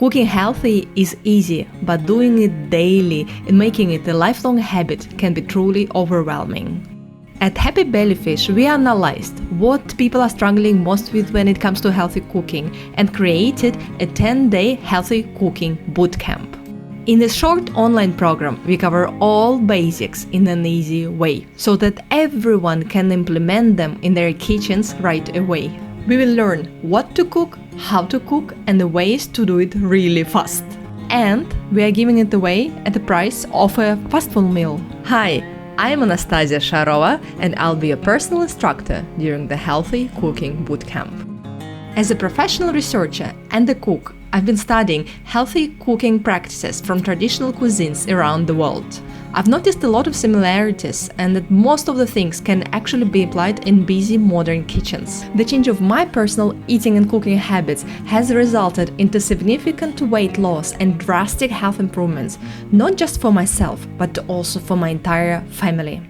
Cooking healthy is easy, but doing it daily and making it a lifelong habit can be truly overwhelming. At Happy Bellyfish, we analyzed what people are struggling most with when it comes to healthy cooking and created a 10-day healthy cooking bootcamp. In this short online program, we cover all basics in an easy way so that everyone can implement them in their kitchens right away. We will learn what to cook, how to cook, and the ways to do it really fast. And we are giving it away at the price of a fast food meal. Hi, I'm Anastasia Sharova, and I'll be a personal instructor during the Healthy Cooking Bootcamp. As a professional researcher and a cook, I've been studying healthy cooking practices from traditional cuisines around the world. I've noticed a lot of similarities and that most of the things can actually be applied in busy modern kitchens. The change of my personal eating and cooking habits has resulted into significant weight loss and drastic health improvements, not just for myself, but also for my entire family.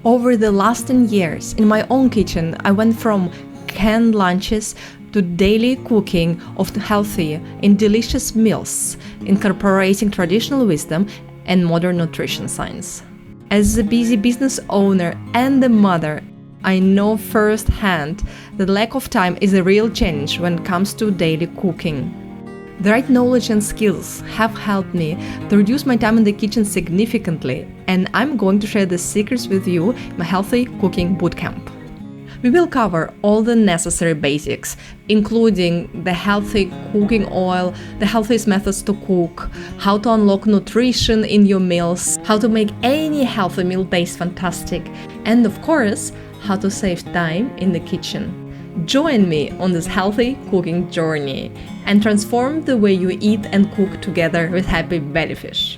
Over the last 10 years, in my own kitchen, I went from canned lunches to daily cooking of healthy and delicious meals, incorporating traditional wisdom and modern nutrition science. As a busy business owner and a mother, I know firsthand that lack of time is a real challenge when it comes to daily cooking. The right knowledge and skills have helped me to reduce my time in the kitchen significantly, and I'm going to share the secrets with you in my Healthy Cooking Bootcamp. We will cover all the necessary basics, including the healthy cooking oil, the healthiest methods to cook, how to unlock nutrition in your meals, how to make any healthy meal taste fantastic, and of course, how to save time in the kitchen. Join me on this healthy cooking journey and transform the way you eat and cook together with Happy Bellyfish.